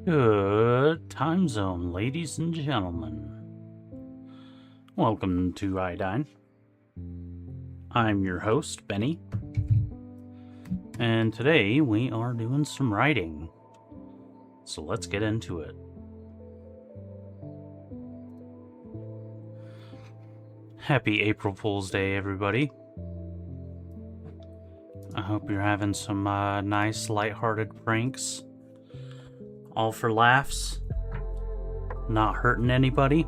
Good time zone, ladies and gentlemen. Welcome to Iodine. I'm your host, Benny. And today we are doing some writing. So let's get into it. Happy April Fool's Day, everybody. I hope you're having some nice, lighthearted pranks. All for laughs. Not hurting anybody.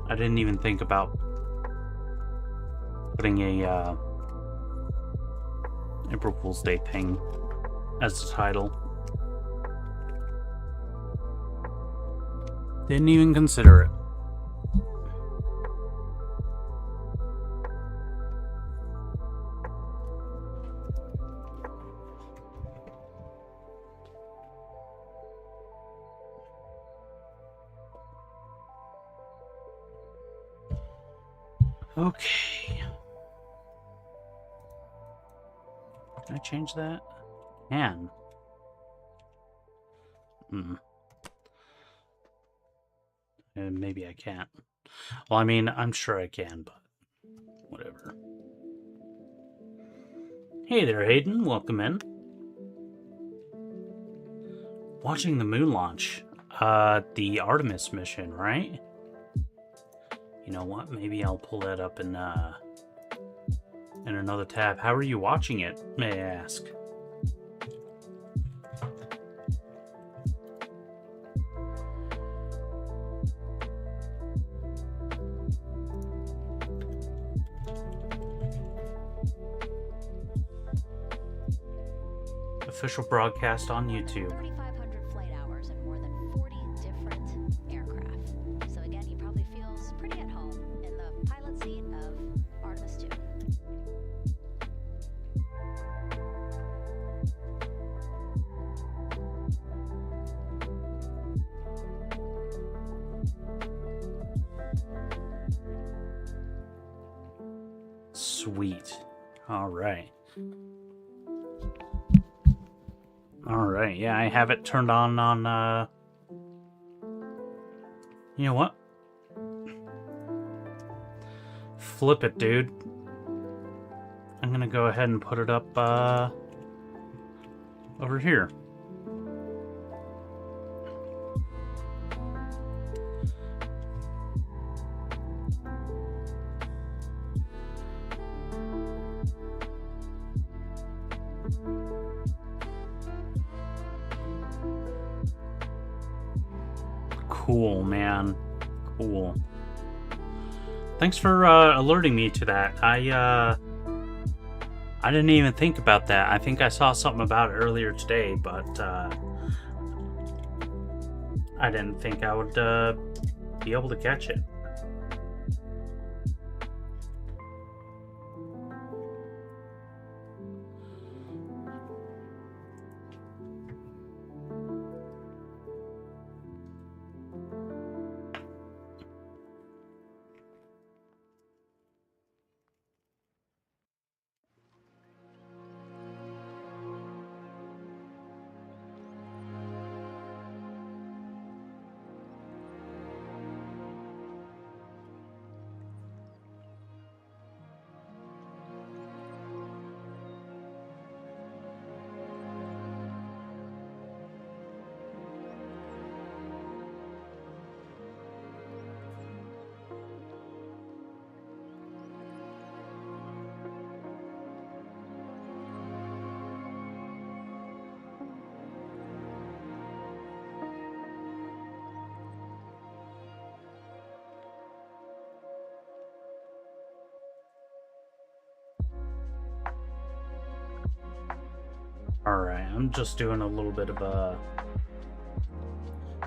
I didn't even think about putting a April Fool's Day thing as the title. Didn't even consider it. Okay. Can I change that? Can. And maybe I can't. Well, I mean, I'm sure I can, but whatever. Hey there, Hayden. Welcome in. Watching the moon launch. The Artemis mission, right? You know what? Maybe I'll pull that up in another tab. How are you watching it, may I ask? Official broadcast on YouTube. 3,500 flight hours and more than 40 different aircraft. So again, he probably feels pretty at home in the pilot seat of Artemis 2. Sweet. All right. Alright, yeah, I have it turned on, you know what? Flip it, dude. I'm gonna go ahead and put it up, over here. Cool, man. Cool. Thanks for alerting me to that. I didn't even think about that. I think I saw something about it earlier today, but I didn't think I would be able to catch it. Alright, I'm just doing a little bit of a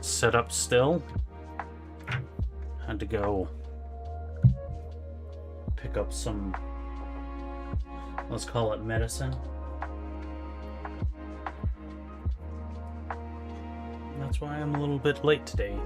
setup still. Had to go pick up some, let's call it medicine. That's why I'm a little bit late today.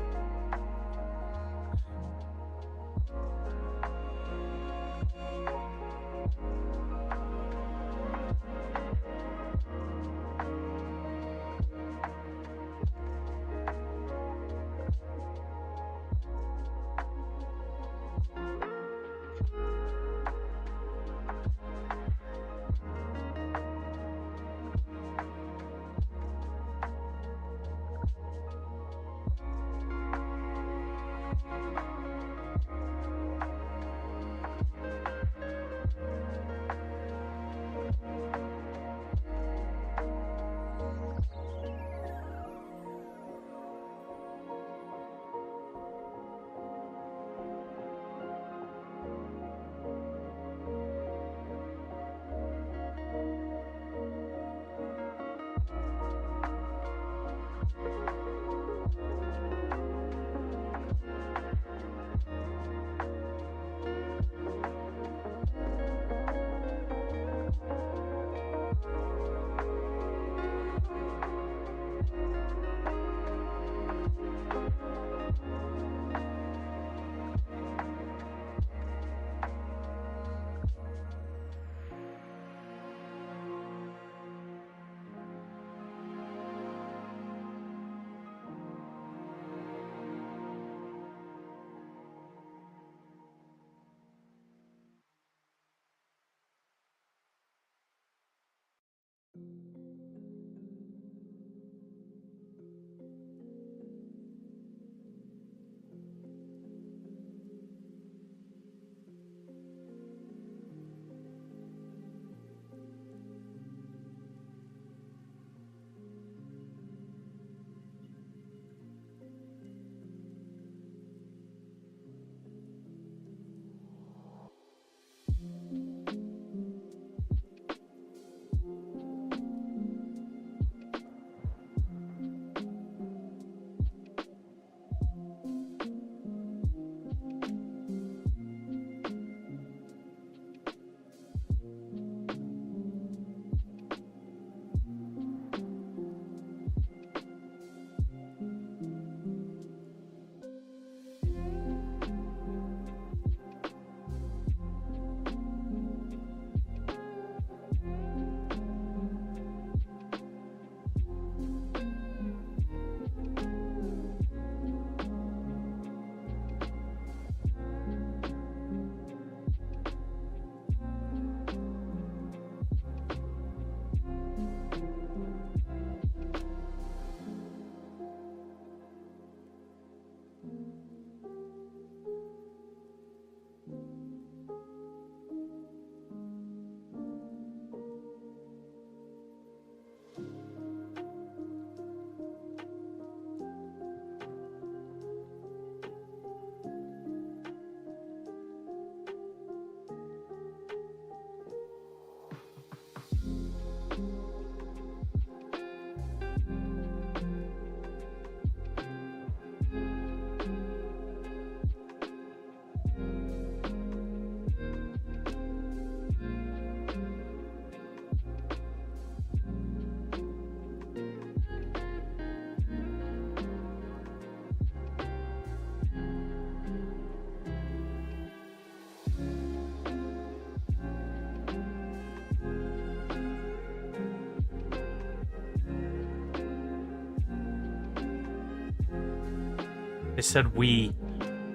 They said we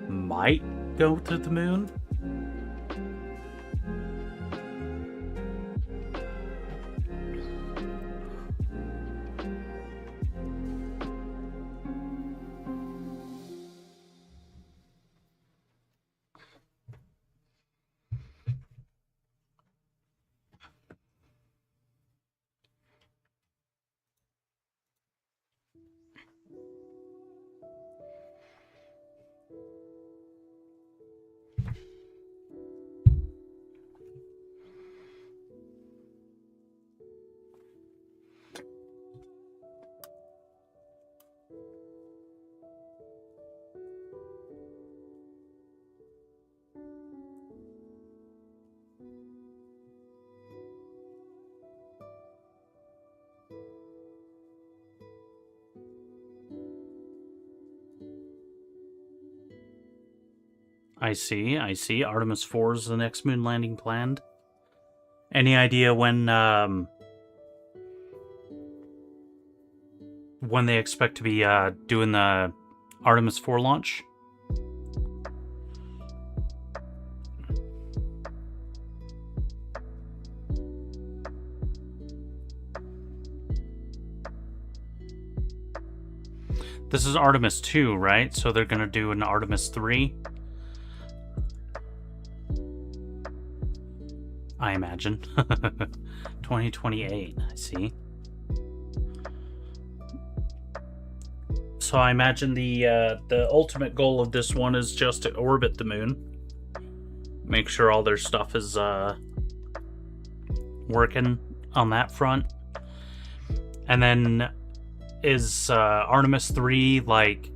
might go to the moon. I see. Artemis 4 is the next moon landing planned. Any idea when they expect to be doing the Artemis 4 launch? This is Artemis 2, right? So they're going to do an Artemis 3? I imagine. 2028, I see. So I imagine the ultimate goal of this one is just to orbit the moon. Make sure all their stuff is working on that front. And then is Artemis 3 like...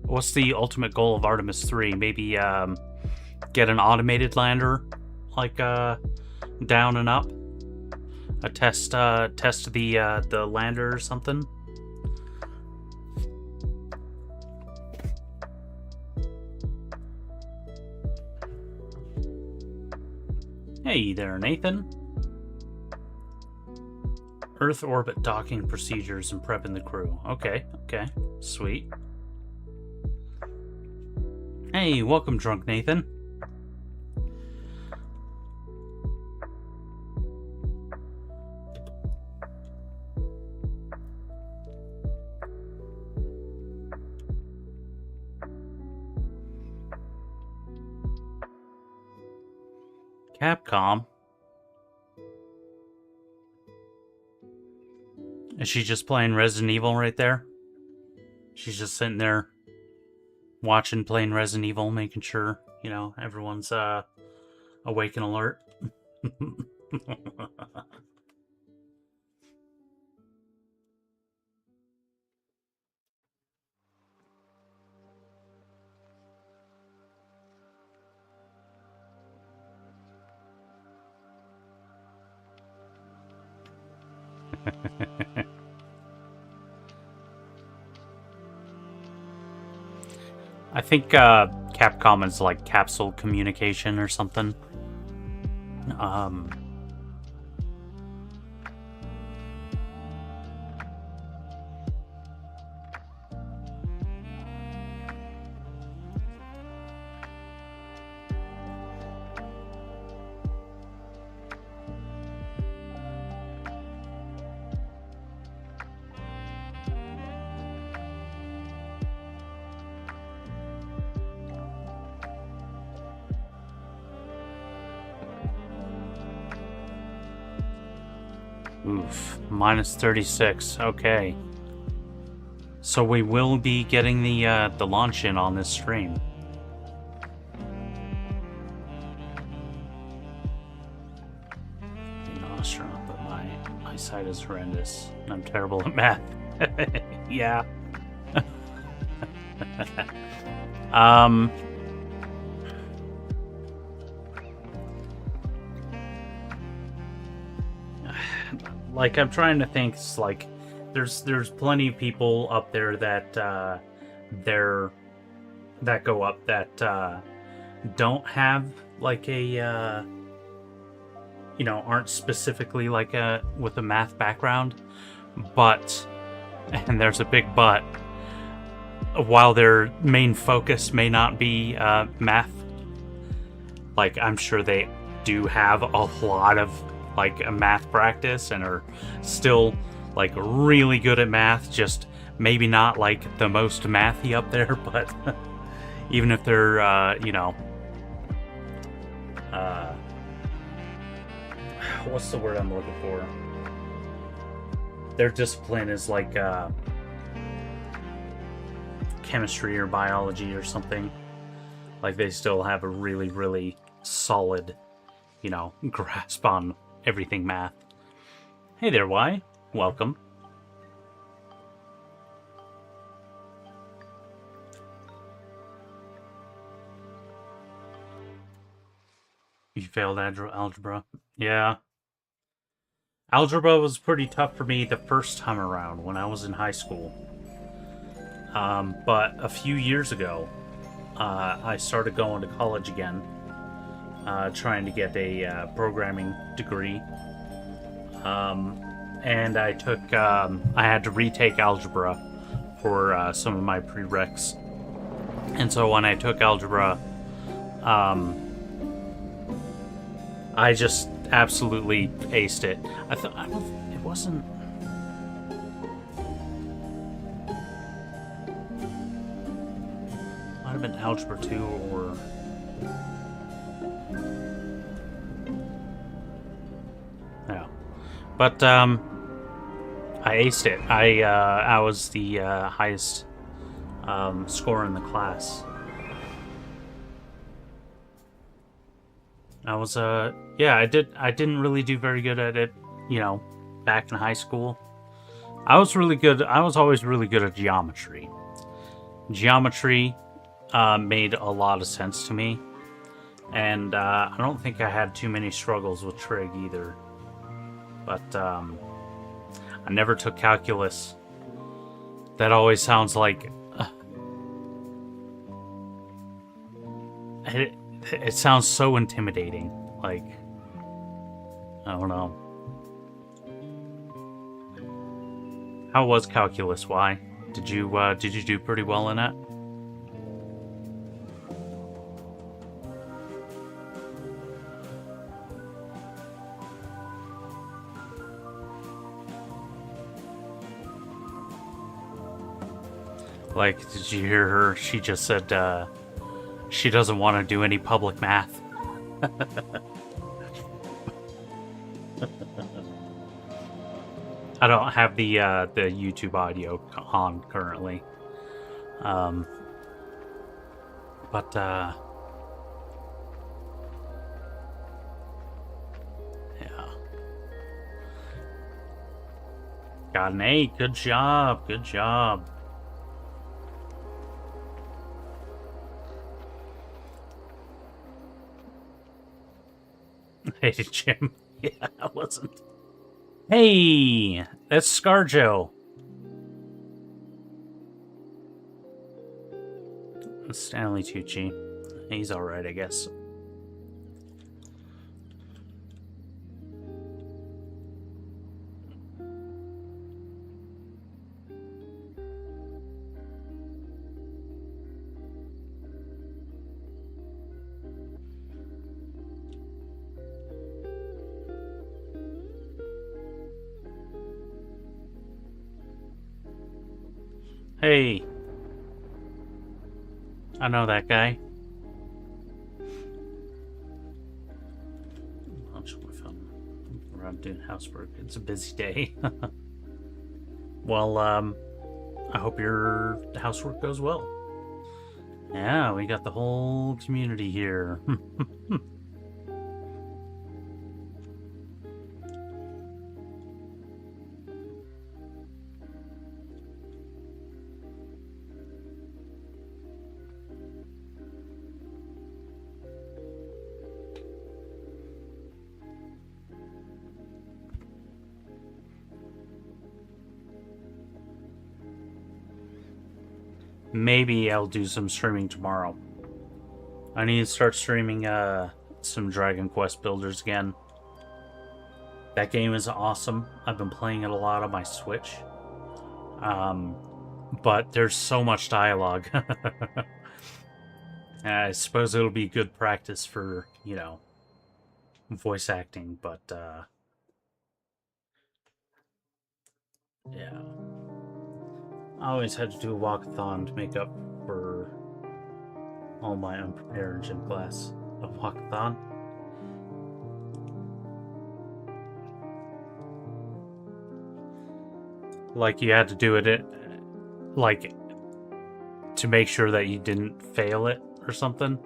What's the ultimate goal of Artemis 3? Maybe get an automated lander, like down and up. A test the lander or something. Hey there, Nathan. Earth orbit docking procedures and prepping the crew. Okay, sweet. Hey, welcome, Drunk Nathan. Capcom. Is she just playing Resident Evil right there? She's just sitting there watching, playing Resident Evil, making sure, you know, everyone's awake and alert. I think Capcom is like capsule communication or something. Oof, minus 36. Okay, so we will be getting the launch in on this stream. Nostrum, but my eyesight is horrendous. I'm terrible at math. Yeah. Like, I'm trying to think, it's like, there's plenty of people up there that that go up that don't have like a you know, aren't specifically like with a math background, but and there's a big but. While their main focus may not be math, like I'm sure they do have a lot of like a math practice and are still like really good at math, just maybe not like the most mathy up there, but even if they're you know, what's the word I'm looking for? Their discipline is like chemistry or biology or something. Like they still have a really, really solid, you know, grasp on everything math. Hey there, Y. Welcome. You failed algebra? Yeah. Algebra was pretty tough for me the first time around when I was in high school. But a few years ago, I started going to college again, trying to get a programming degree. And I took, I had to retake algebra for some of my prereqs. And so when I took algebra, I just absolutely aced it. It wasn't. Might have been algebra 2 or. Yeah. But, I aced it. I was the, highest, scorer in the class. I was, yeah, I didn't really do very good at it, you know, back in high school. I was always really good at geometry. Geometry, made a lot of sense to me. And, I don't think I had too many struggles with trig either. But, I never took calculus. That always sounds like... It sounds so intimidating. Like, I don't know. How was calculus? Why? Did you do pretty well in it? Like, did you hear her? She just said, she doesn't want to do any public math. I don't have the YouTube audio on currently. But yeah. Got an A. Good job. Good job. Hey, Jim. Yeah, I wasn't. Hey, that's Scarjo. Stanley Tucci. He's alright, I guess. Hey. I know that guy. I'm sure if I'm around doing housework. It's a busy day. Well, I hope your housework goes well. Yeah, we got the whole community here. Maybe I'll do some streaming tomorrow. I need to start streaming some Dragon Quest Builders again. That game is awesome. I've been playing it a lot on my Switch. But there's so much dialogue. I suppose it'll be good practice for, you know, voice acting, but yeah. I always had to do a walkathon to make up for all my unprepared in gym class. A walkathon. Like you had to do it like to make sure that you didn't fail it or something.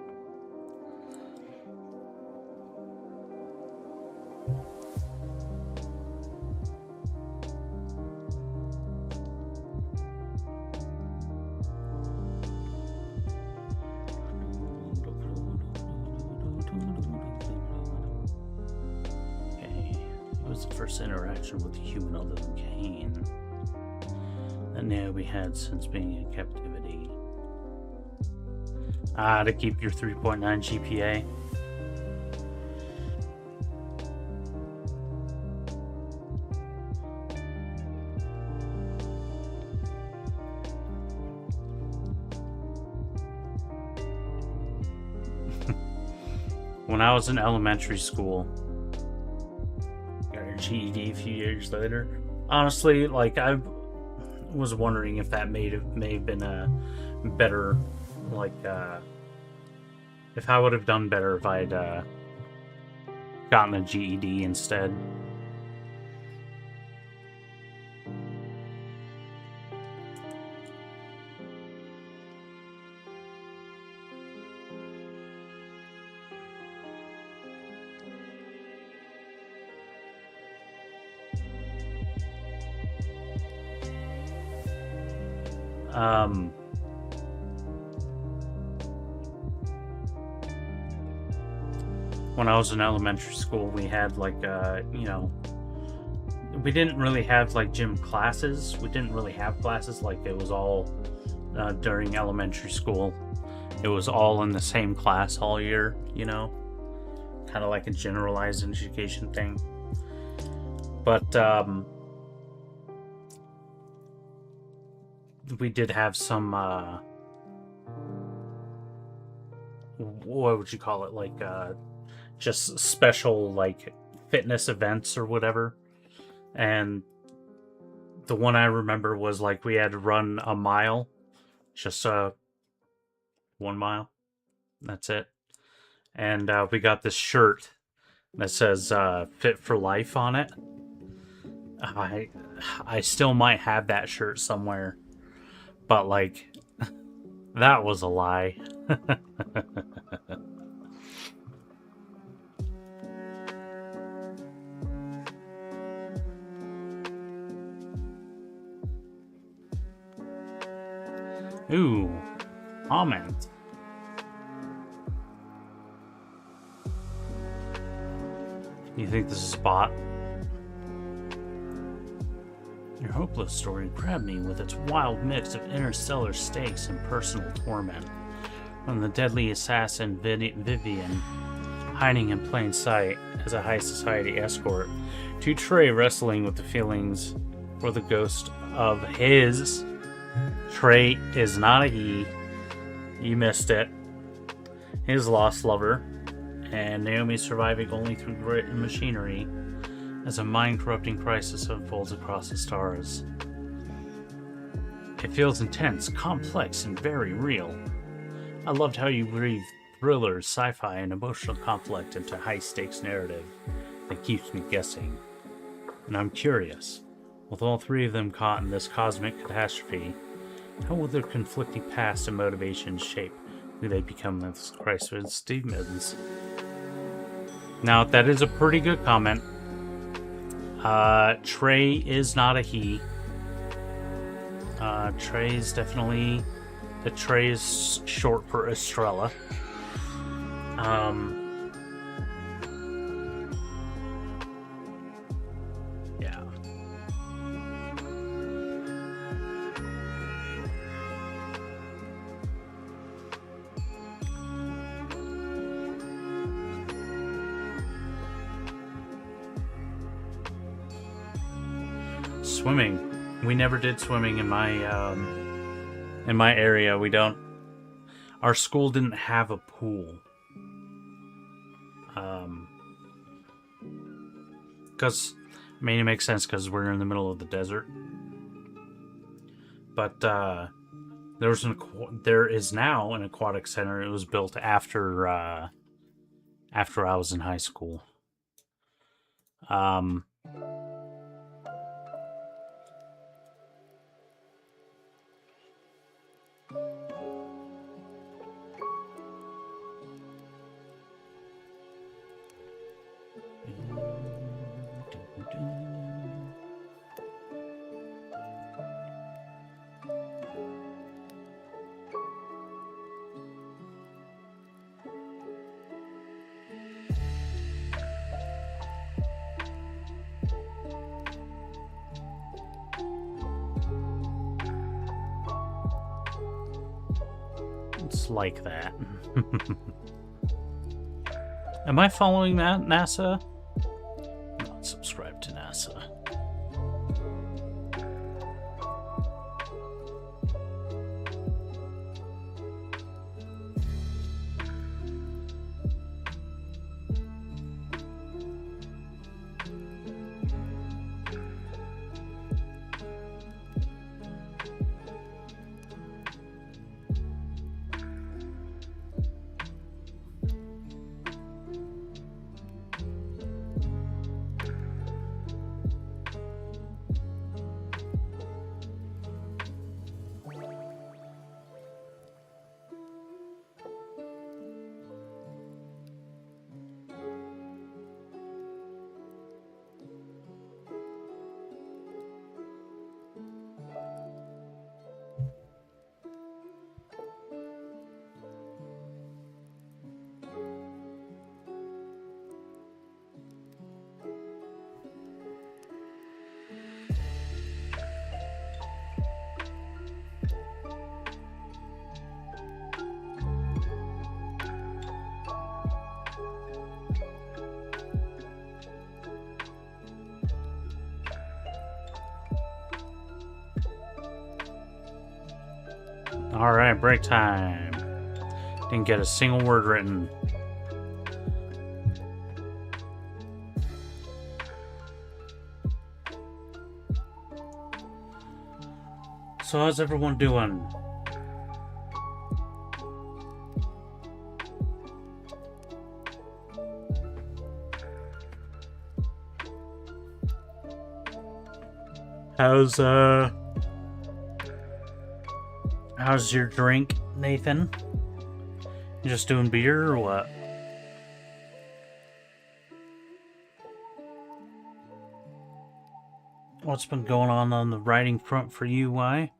Okay, it was the first interaction with a human other than Cain that Naomi had since being in captivity. To keep your 3.9 GPA. When I was in elementary school, got a GED a few years later. Honestly, like I was wondering if that may have been a better, like if I would have done better if I'd gotten a GED instead. When I was in elementary school, we had like you know, we didn't really have like gym classes. We didn't really have classes. Like it was all during elementary school. It was all in the same class all year, you know, kind of like a generalized education thing. But we did have some what would you call it, like just special like fitness events or whatever. And the one I remember was like we had to run a mile, just 1 mile, that's it. And we got this shirt that says fit for life on it. I still might have that shirt somewhere, but like that was a lie. Ooh, comment. You think this is a bot? Your hopeless story grabbed me with its wild mix of interstellar stakes and personal torment. From the deadly assassin Vivian, hiding in plain sight as a high society escort, to Trey wrestling with the feelings for the ghost of his. Trey is not a he. You missed it. His lost lover. And Naomi surviving only through grit and machinery as a mind-corrupting crisis unfolds across the stars. It feels intense, complex, and very real. I loved how you weave thrillers, sci-fi, and emotional conflict into high-stakes narrative that keeps me guessing. And I'm curious, with all three of them caught in this cosmic catastrophe, how will their conflicting past and motivations shape who they become as Christ's demons? Now, that is a pretty good comment. Trey is not a he. Trey is definitely... The Trey is short for Estrella. Yeah. Swimming. We never did swimming in my area. We don't. Our school didn't have a pool. Because, I mean, it makes sense because we're in the middle of the desert. But there is now an aquatic center. It was built after I was in high school. It's like that. Am I following NASA? I'm not subscribed to NASA. Alright, break time. Didn't get a single word written. So how's everyone doing? How's your drink, Nathan? You just doing beer or what? What's been going on the writing front for you, why?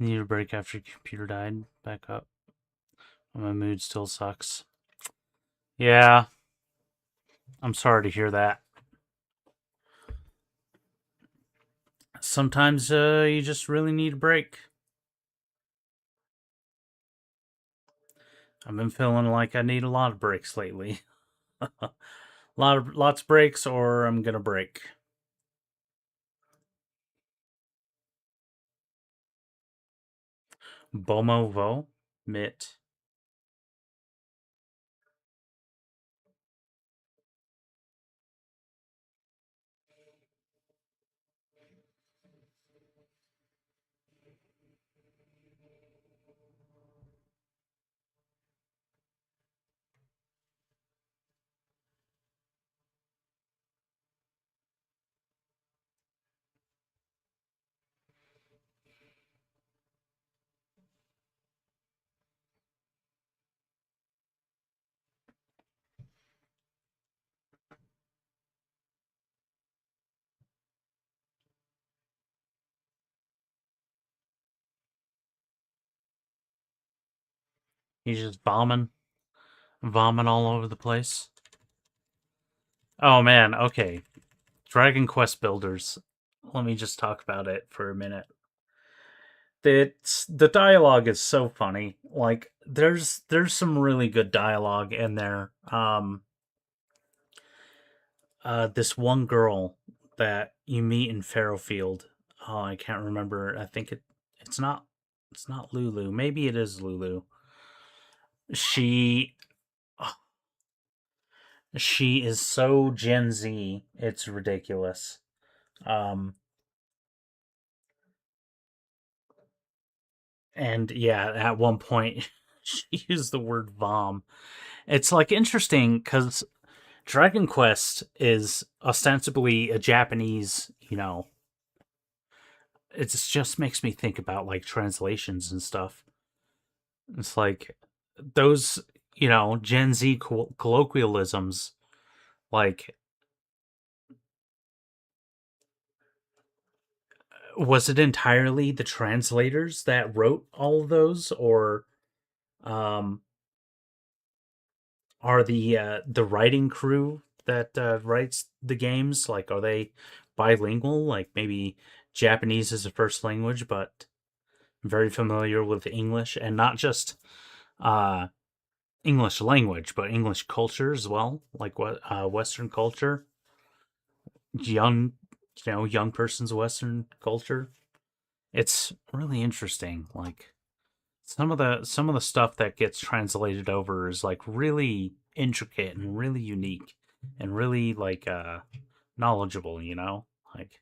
Need a break after your computer died. Back up. My mood still sucks. Yeah. I'm sorry to hear that. Sometimes you just really need a break. I've been feeling like I need a lot of breaks lately. Lots of breaks, or I'm gonna break. Bomovo Mit. He's just vomit all over the place. Oh man, okay. Dragon Quest Builders. Let me just talk about it for a minute. The dialogue is so funny. Like there's some really good dialogue in there. This one girl that you meet in Farrowfield. Oh, I can't remember. I think it's not Lulu. Maybe it is Lulu. She she is so Gen Z. It's ridiculous. Um and yeah, at one point she used the word vom. It's like interesting cuz Dragon Quest is ostensibly a Japanese, it just makes me think about like translations and stuff. It's like those, Gen Z colloquialisms, like, was it entirely the translators that wrote all of those, or um, are the writing crew that writes the games, like, are they bilingual? Like maybe Japanese is a first language, but very familiar with English, and not just uh, English language, but English culture as well, like what Western culture, young, young person's Western culture. It's really interesting. Like some of the stuff that gets translated over is like really intricate and really unique and really like knowledgeable. Like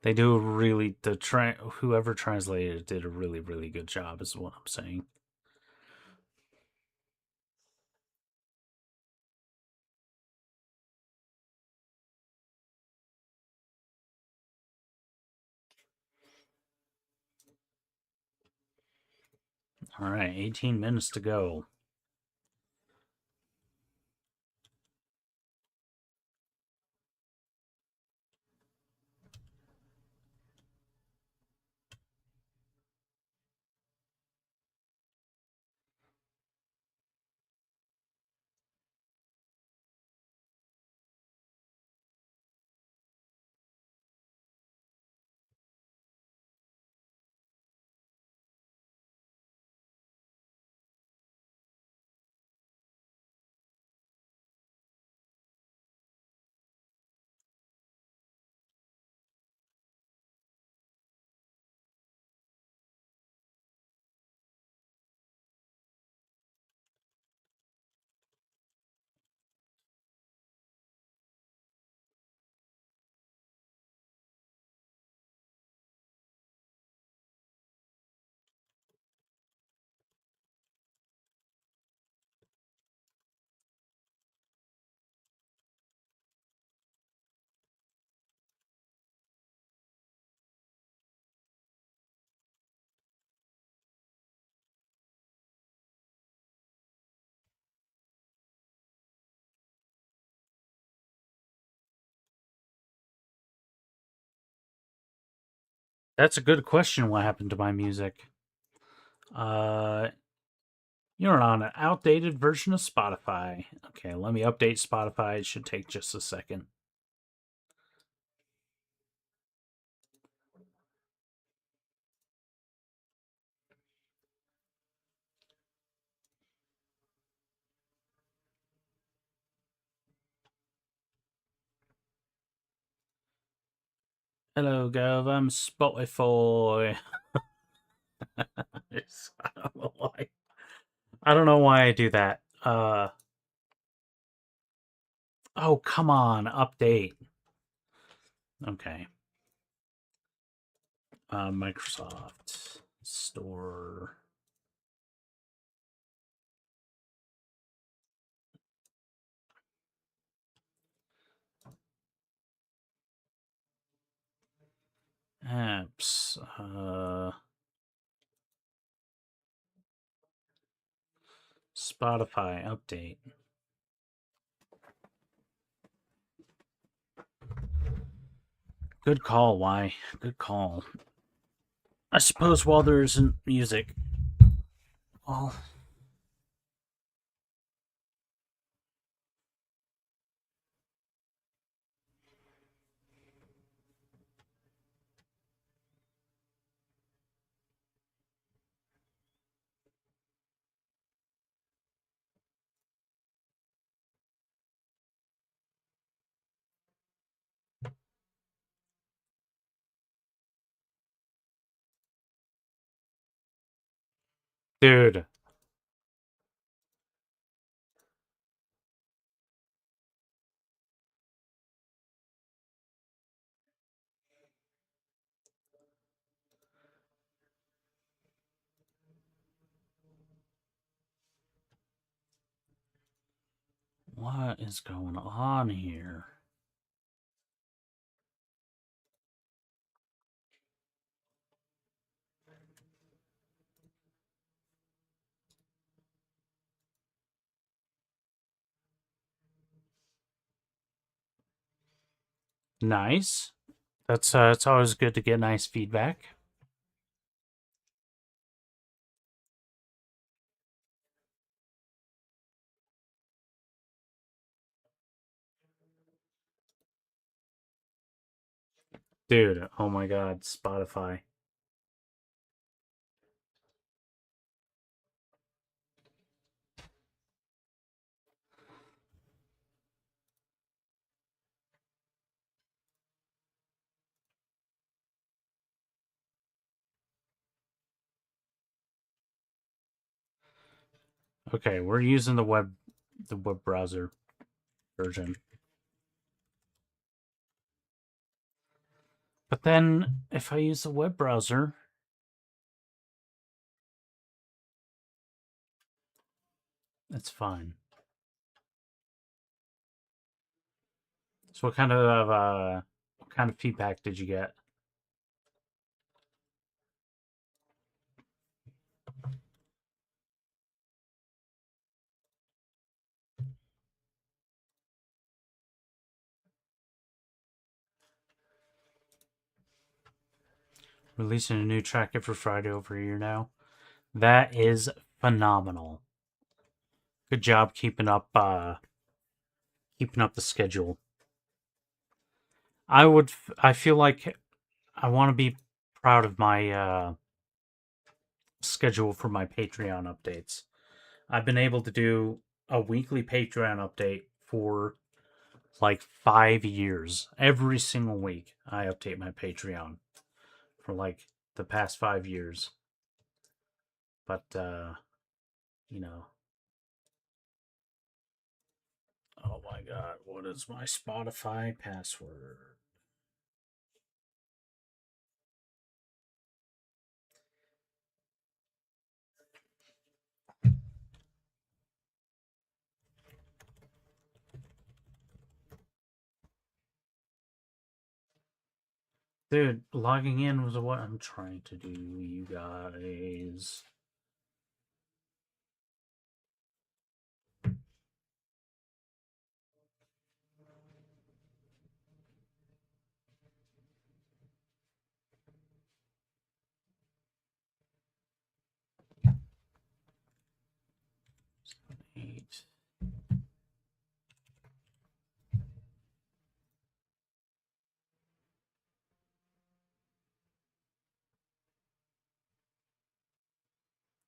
they do a really whoever translated it did a really really good job, is what I'm saying. All right, 18 minutes to go. That's a good question. What happened to my music? Uh, you're on an outdated version of Spotify. Okay, let me update Spotify. It should take just a second. Hello, Gov. I'm Spotify. I don't know why. I don't know why I do that. Oh, come on, update. Okay. Microsoft Store. Apps. Spotify update. Good call, why? Good call. I suppose while there isn't music, Well, dude. What is going on here? Nice. That's it's always good to get nice feedback. Dude, oh my god, Spotify. Okay, we're using the web browser version. But then if I use the web browser, it's fine. So what kind of feedback did you get? Releasing a new track every Friday over a year now. That is phenomenal. Good job keeping up the schedule. I feel like I want to be proud of my schedule for my Patreon updates. I've been able to do a weekly Patreon update for like 5 years. Every single week, I update my Patreon for like the past 5 years. But, you know. Oh my god, what is my Spotify password? Dude, logging in was what I'm trying to do, you guys. Eight.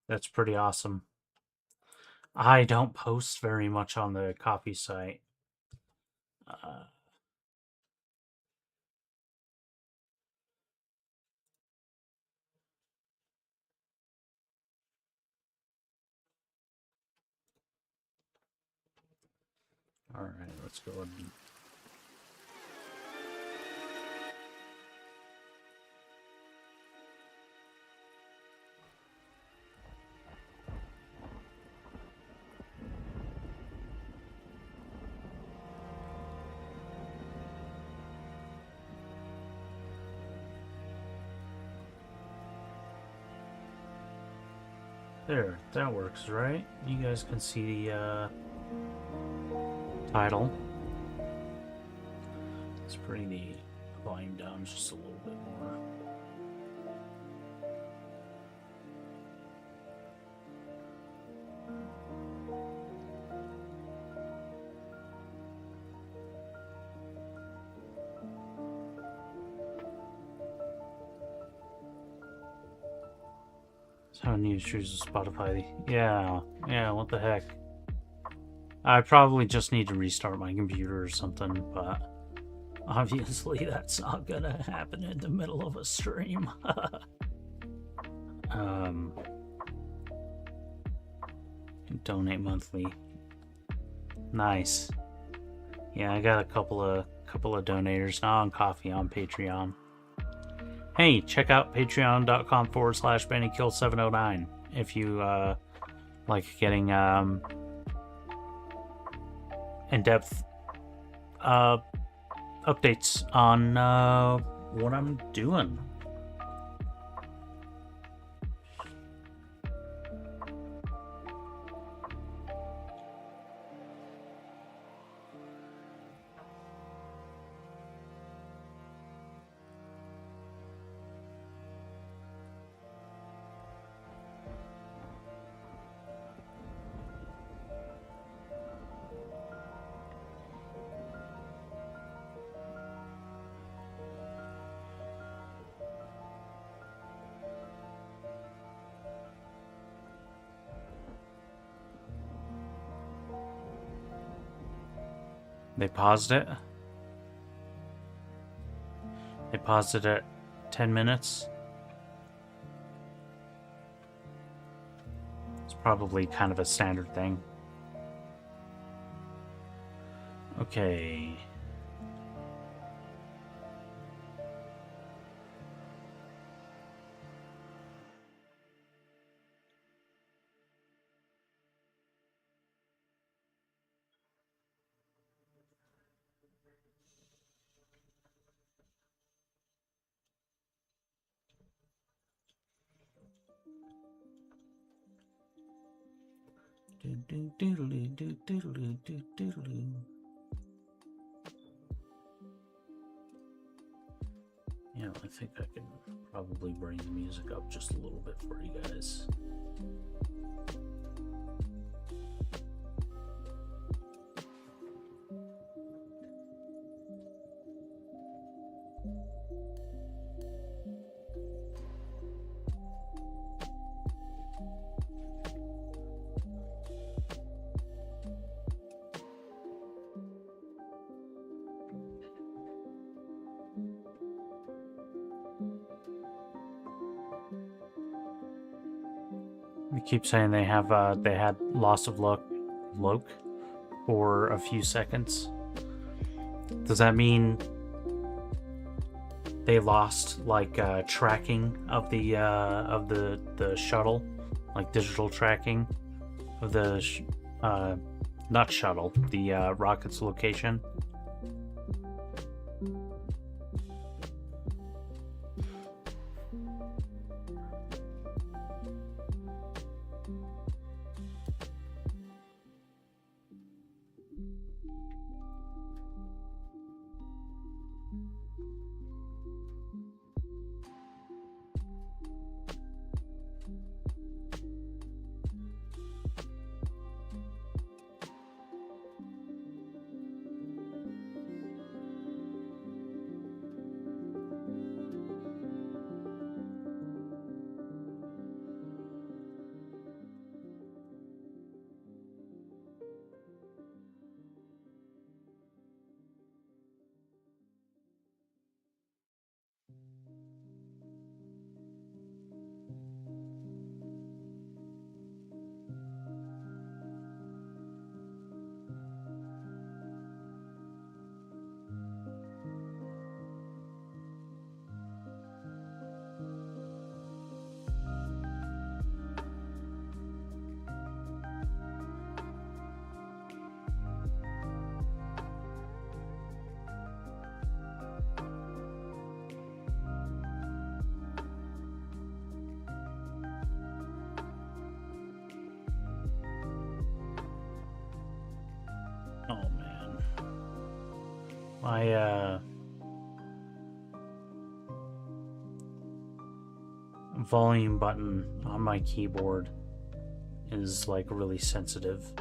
That's pretty awesome. I don't post very much on the coffee site. All right, let's go ahead and... There, that works, right? You guys can see the title. It's pretty neat. Volume down just a little bit more. How new choose Spotify. Yeah, what the heck. I probably just need to restart my computer or something, but obviously that's not gonna happen in the middle of a stream. Donate monthly. Nice. Yeah, I got a couple of donators now on Coffee on Patreon. Hey, check out patreon.com/BennyKill709 if you like getting in-depth updates on what I'm doing. They paused it. They paused it at 10 minutes. It's probably kind of a standard thing. Okay. Yeah, I think I can probably bring the music up just a little bit for you guys. They keep saying they have they had loss of luck for a few seconds. Does that mean they lost like tracking of the shuttle, like digital tracking of the not shuttle, the rocket's location? Oh man. My volume button on my keyboard is like really sensitive.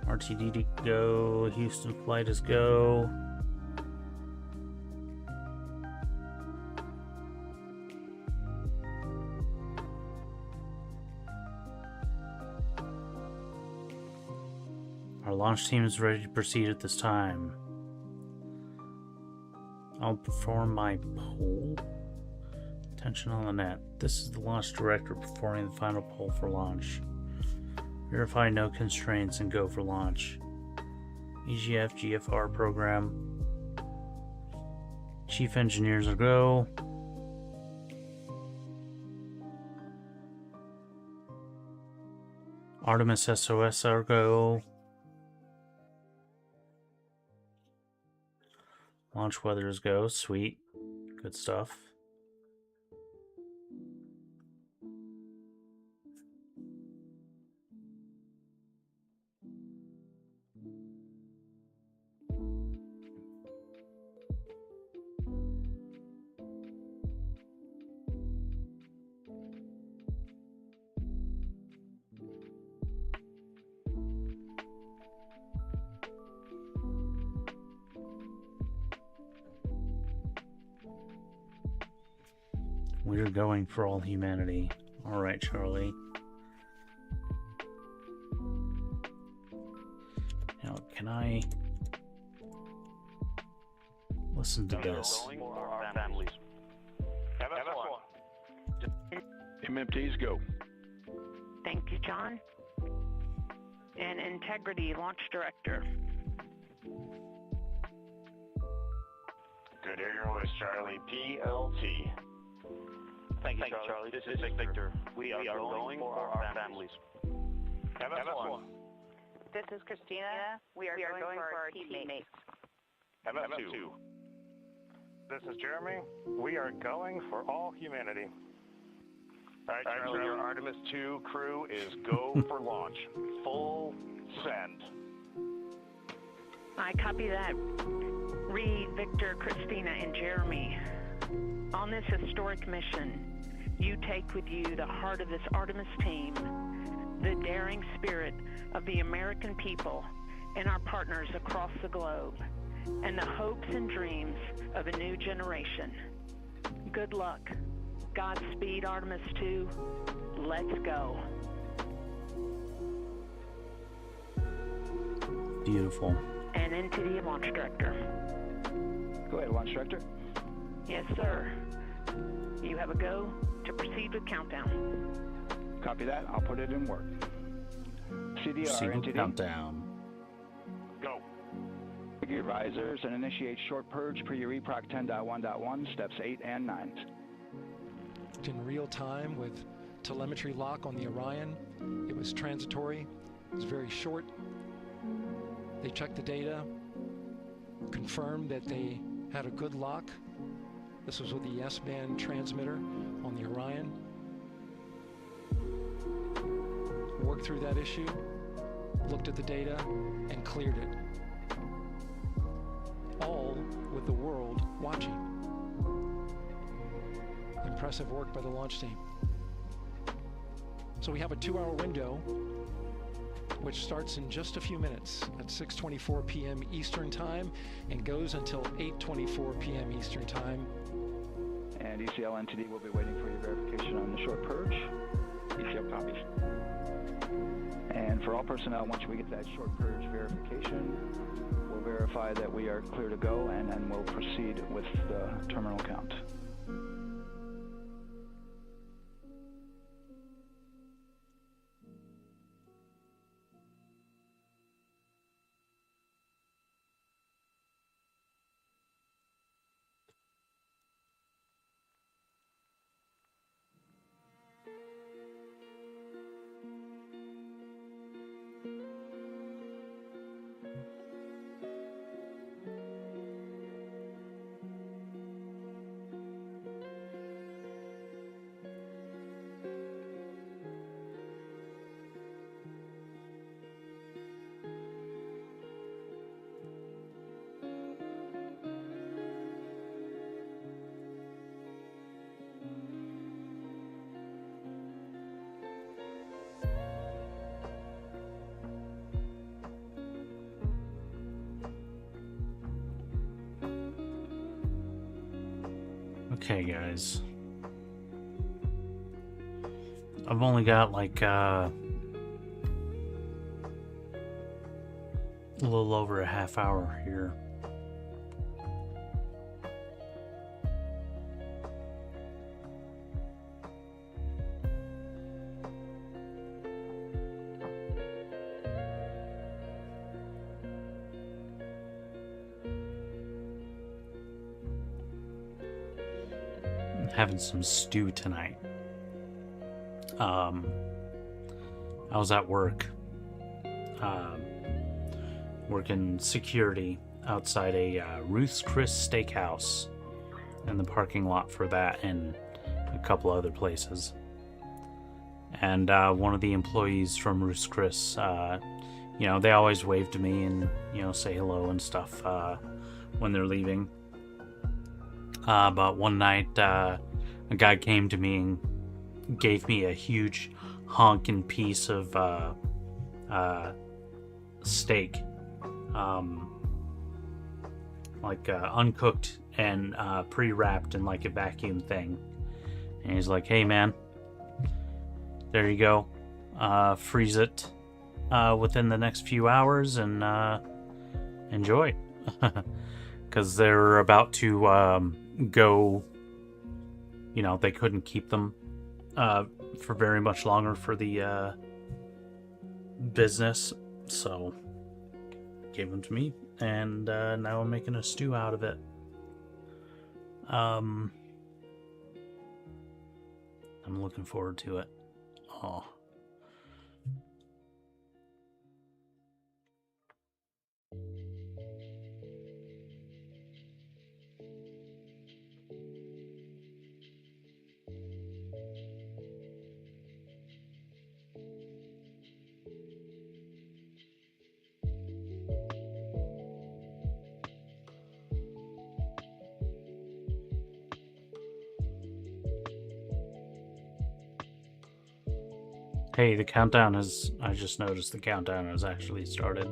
RTD to go. Houston flight is go. Our launch team is ready to proceed at this time. I'll perform my poll. Attention on the net. This is the launch director performing the final poll for launch. Verify no constraints and go for launch. EGF GFR program. Chief engineers are go. Artemis SOS are go. Launch weather is go. Sweet. Good stuff. We're going for all humanity. Alright, Charlie. Now, can I listen to this? MMTs go. Thank you, John. And Integrity Launch Director. Good Air is Charlie PLT. Thank you, Charlie. This is Victor. We are going for our families. MS1. This is Christina. We are going for our teammates. MS2. This is Jeremy. We are going for all humanity. All right, Charlie, your Artemis 2 crew is go for launch. Full send. I copy that. Reed, Victor, Christina, and Jeremy. On this historic mission, you take with you the heart of this Artemis team, the daring spirit of the American people and our partners across the globe, and the hopes and dreams of a new generation. Good luck. Godspeed, Artemis 2. Let's go. Beautiful. And NTD Launch Director. Go ahead, Launch Director. Yes, sir. You have a go to proceed with countdown. Copy that. I'll put it in work. CDR, Proceed with NTD. countdown. Go. Your risers and initiate short purge per your EPROC 10.1.1, steps 8 and 9. In real time with telemetry lock on the Orion. It was transitory. It was very short. They checked the data, confirmed that they had a good lock. This was with the S-band transmitter on the Orion. Worked through that issue, looked at the data, and cleared it. All with the world watching. Impressive work by the launch team. So we have a 2-hour window, which starts in just a few minutes at 6:24 p.m. Eastern Time and goes until 8:24 p.m. Eastern Time. And ECL NTD will be waiting for your verification on the short purge. ECL copies. And for all personnel, once we get that short purge verification, we'll verify that we are clear to go, and then we'll proceed with the terminal count. Okay, guys. I've only got like a little over a half hour here. Having some stew tonight. I was at work, working security outside a Ruth's Chris Steakhouse in the parking lot for that and a couple other places. And one of the employees from Ruth's Chris, you know, they always wave to me and, you know, say hello and stuff when they're leaving. But one night, a guy came to me and gave me a huge honking piece of steak, like uncooked and pre-wrapped in like a vacuum thing. And he's like, "Hey man, there you go. Freeze it within the next few hours and enjoy." Because they're about to go, you know, they couldn't keep them for very much longer for the business, so gave them to me, and now I'm making a stew out of it. I'm looking forward to it. Oh. Hey, the countdown has... I just noticed the countdown has actually started.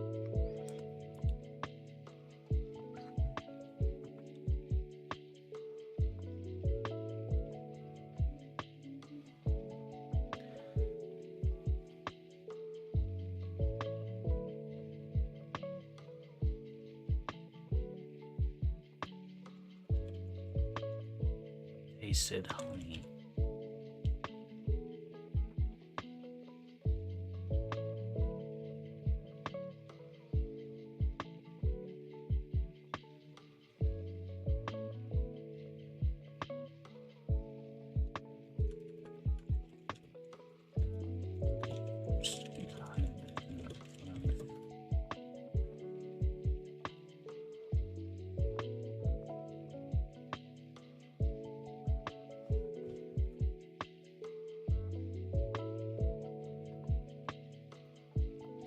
Tasted honey.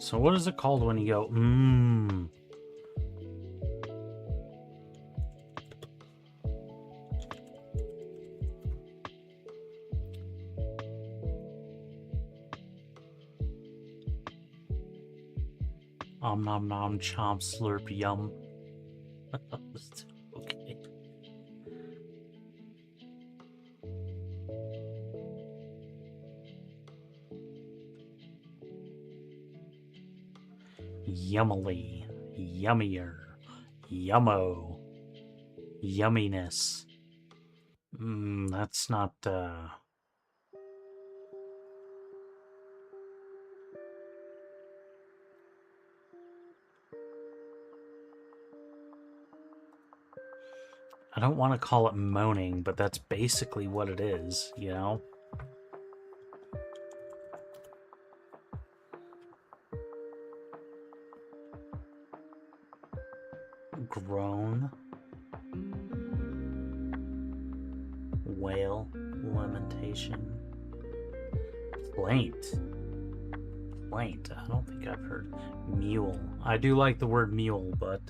So what is it called when you go, mmm? Om nom nom chomp slurp yum. Okay. Yummily, yummier, yummo, yumminess. That's not, I don't want to call it moaning, but that's basically what it is, you know? Groan, wail, lamentation, plaint. Plaint. I don't think I've heard mule. I do like the word mule, but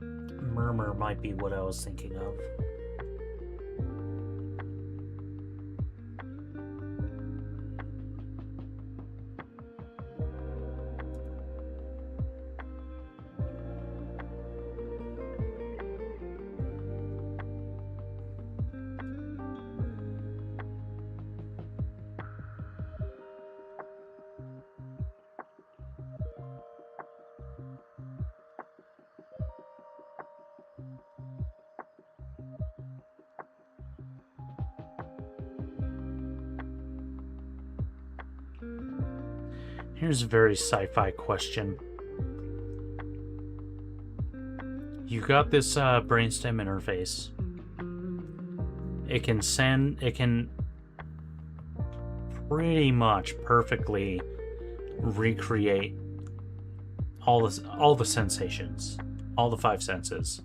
murmur might be what I was thinking of. Here's a very sci-fi question. You got this brainstem interface. It can pretty much perfectly recreate all the sensations, all the 5 senses,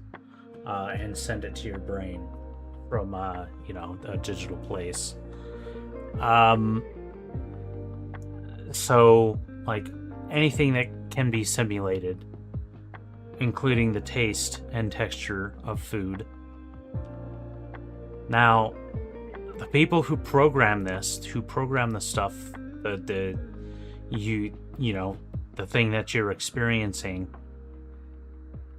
and send it to your brain from a digital place. So like anything that can be simulated, including the taste and texture of food. Now, the people who program this, the stuff, the thing that you're experiencing,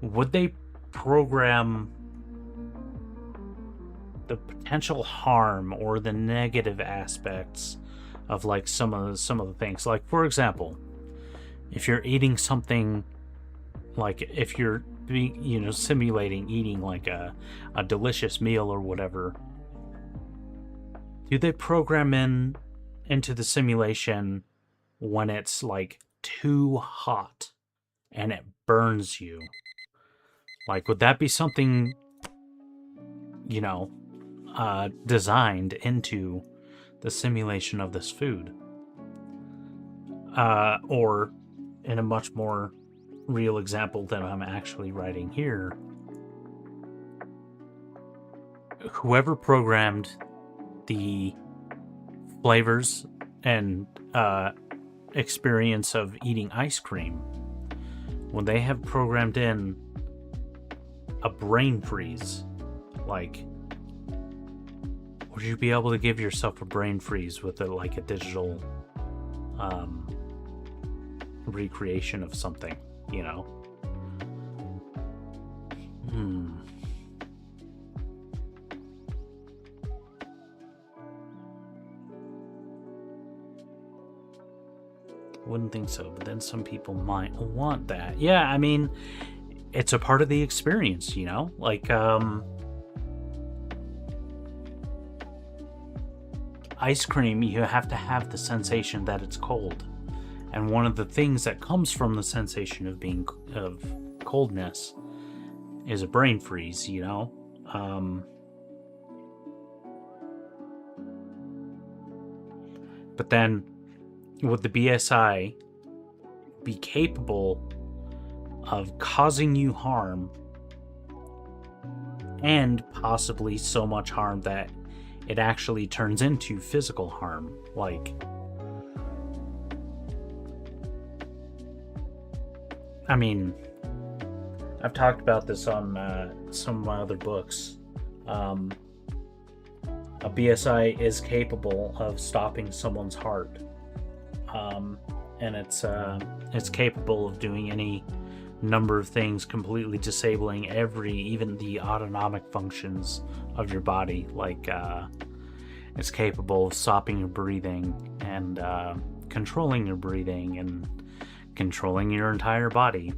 would they program the potential harm or the negative aspects of like some of the things? Like, for example, if you're eating something, like if you're being, simulating eating like a delicious meal or whatever, do they program into the simulation when it's like too hot and it burns you? Like, would that be something, designed into the simulation of this food? Or in a much more real example that I'm actually writing here, whoever programmed the flavors and experience of eating ice cream, when they have programmed in a brain freeze, like, would you be able to give yourself a brain freeze with a digital recreation of something, Wouldn't think so, but then some people might want that. Yeah, I mean, it's a part of the experience, like, ice cream, you have to have the sensation that it's cold. And one of the things that comes from the sensation of coldness is a brain freeze, But then, would the BSI be capable of causing you harm, and possibly so much harm that it actually turns into physical harm? Like, I mean, I've talked about this on some of my other books. A BSI is capable of stopping someone's heart, and it's capable of doing any number of things, completely disabling even the autonomic functions of your body. Like, it's capable of stopping your breathing and controlling your breathing and controlling your entire body.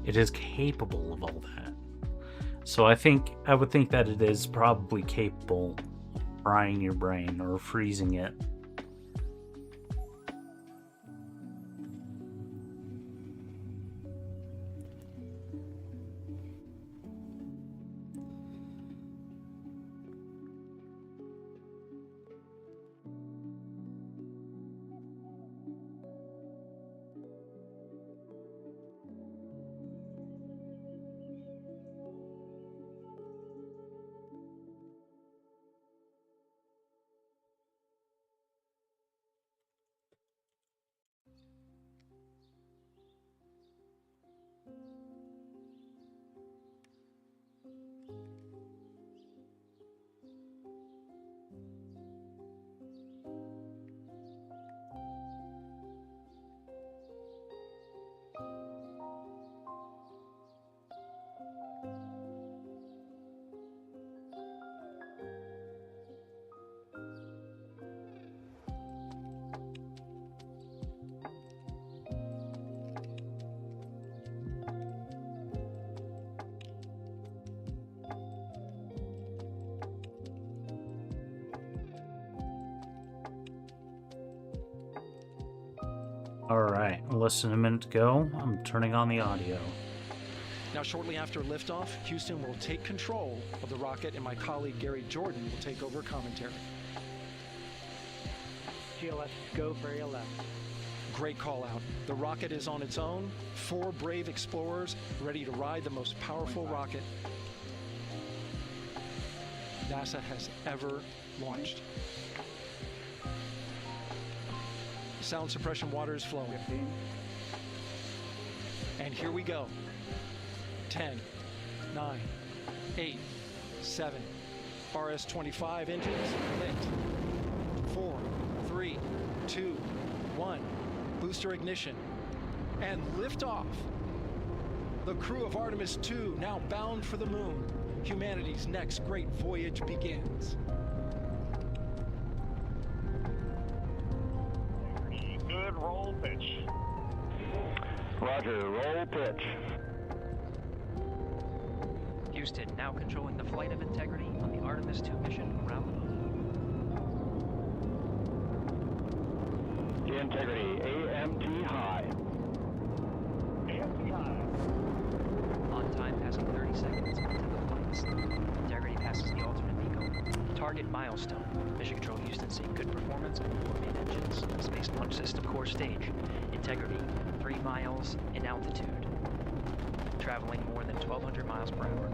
It is capable of all that. So I would think that it is probably capable of frying your brain or freezing it Alright, less than a minute to go. I'm turning on the audio. Now, shortly after liftoff, Houston will take control of the rocket, and my colleague Gary Jordan will take over commentary. GLS, go for area left. Great call out. The rocket is on its own. 4 brave explorers ready to ride the most powerful rocket NASA has ever launched. Sound suppression water is flowing. 15. And here we go. 10, 9, 8, 7. RS-25 engines lit. 4, 3, 2, 1. Booster ignition. And liftoff. The crew of Artemis II now bound for the moon. Humanity's next great voyage begins. Good roll pitch. Roger, roll pitch. Houston now controlling the flight of Integrity on the Artemis II mission around the moon. Integrity, AMT high. AMT high. On time, passing 30 seconds into the flights. Integrity passes the alternate beacon. Target milestone. Mission Control Houston seeing good performance on 4 main engines. Space Launch System core stage. Integrity, 3 miles in altitude. Traveling more than 1,200 miles per hour.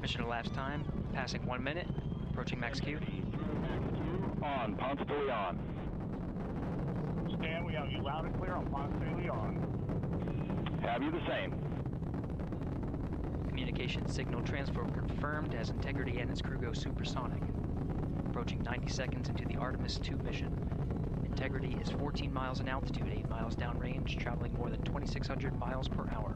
Mission elapsed time, passing 1 minute, approaching max Q. On, Ponce de Leon. Stan, we have you loud and clear on Ponce de Leon. Have you the same? Communication signal transfer confirmed as Integrity and its crew go supersonic. Approaching 90 seconds into the Artemis II mission. Integrity is 14 miles in altitude, 8 miles downrange, traveling more than 2,600 miles per hour.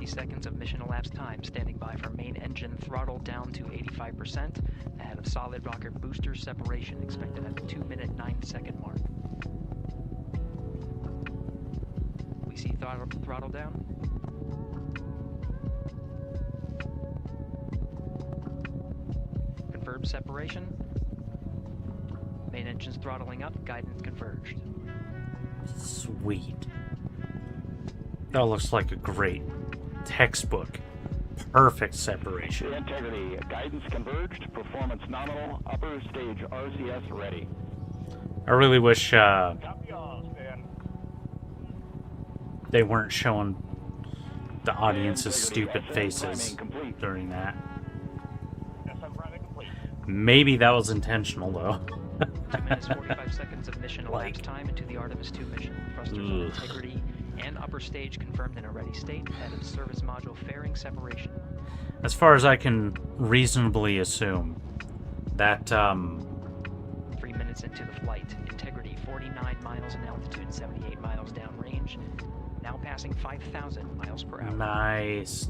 Seconds of mission elapsed time, standing by for main engine throttle down to 85%, ahead of solid rocket booster separation expected at the 2-minute 9-second mark. We see throttle down. Confirmed separation. Main engines throttling up, guidance converged. Sweet. That looks like a great textbook. Perfect separation. Integrity, guidance converged, performance nominal, upper stage RCS ready. I really wish Copy all, Stan. they weren't showing the audience's stupid SM faces priming complete. during that. SM priming complete. Maybe that was intentional, though. 2 minutes 45 seconds of mission elapsed Like- time into the Artemis II mission. Thrusters on Ugh. Integrity and upper stage confirmed in a ready state ahead of service module fairing separation. As far as I can reasonably assume, that 3 minutes into the flight, Integrity 49 miles in altitude, 78 miles downrange, now passing 5,000 miles per hour. nice.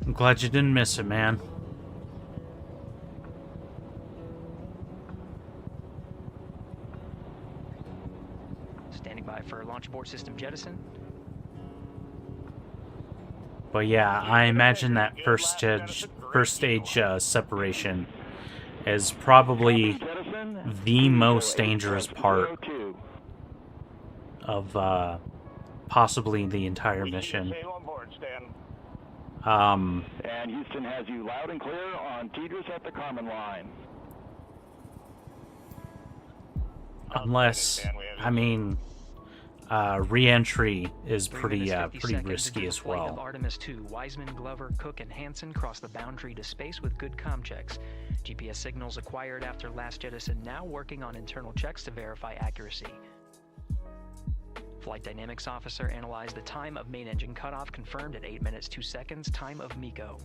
I'm glad you didn't miss it, man. Standing by for launch abort system jettison. But yeah, I imagine that first stage separation is probably the most dangerous part of possibly the entire mission. Stay on board, Stan. And Houston has you loud and clear on Tidris at the Carmen line. Unless, I mean, re-entry is 3 pretty minutes, 50 pretty seconds risky into as the flight of well. Artemis II, Wiseman, Glover, Cook, and Hansen cross the boundary to space with good comm checks. GPS signals acquired after last jettison now working on internal checks to verify accuracy. Flight Dynamics Officer analyzed the time of main engine cutoff, confirmed at 8 minutes 2 seconds, time of MECO.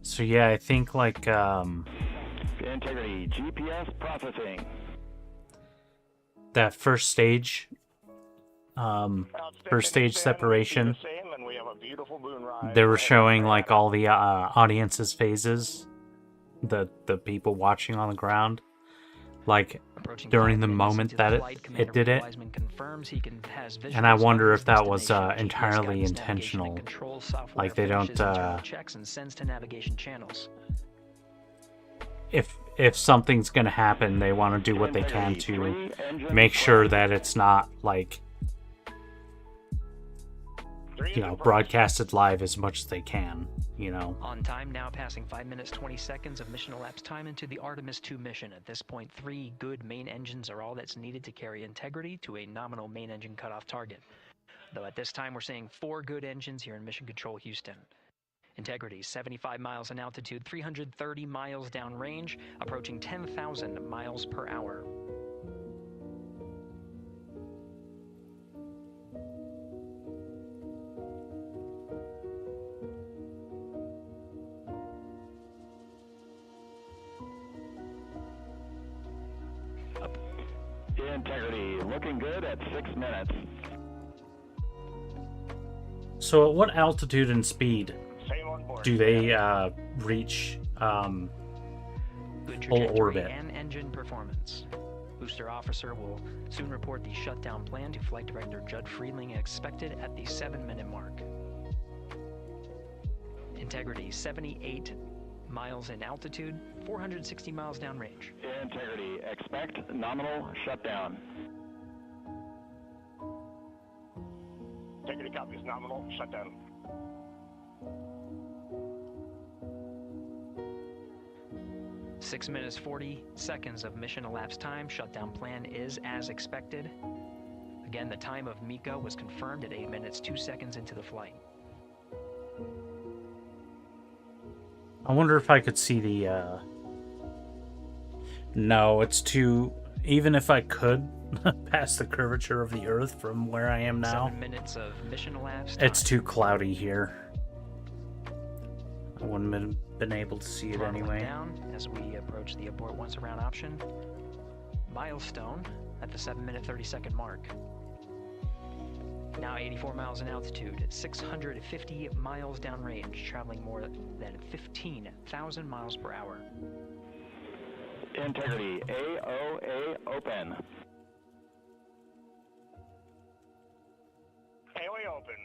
So yeah, I think like Integrity, GPS processing. that first stage separation, they were showing like all the audience's phases, the people watching on the ground, like during the moment that it did it. And I wonder if that was entirely intentional, like they don't if something's gonna happen, they want to do what they can to make sure that it's not like, you know, broadcasted live as much as they can, you know. On time now, passing 5 minutes 20 seconds of mission elapsed time into the Artemis 2 mission. At this point, 3 good main engines are all that's needed to carry Integrity to a nominal main engine cutoff target. Though at this time, we're seeing 4 good engines here in Mission Control Houston. Integrity, 75 miles in altitude, 330 miles downrange, approaching 10,000 miles per hour. Integrity, looking good at 6 minutes. So at what altitude and speed do they reach Good full trajectory orbit? and engine performance. Booster officer will soon report the shutdown plan to Flight Director Judd Friedling, expected at the 7-minute mark. Integrity, 78 miles in altitude, 460 miles downrange. Integrity, expect nominal shutdown. Integrity copies, nominal shutdown. Six minutes 40 seconds of mission elapsed time. Shutdown plan is as expected. Again, the time of MECO was confirmed at 8 minutes 2 seconds into the flight. I wonder if I could see the no, it's too, even if I could pass the curvature of the Earth from where I am now, 7 minutes of mission elapsed time. it's too cloudy here. I wouldn't have been able to see it Throttling anyway. down as we approach the abort once around option. Milestone at the 7-minute 30-second mark. Now 84 miles in altitude, 650 miles downrange, traveling more than 15,000 miles per hour. Integrity, AOA open. AOA open.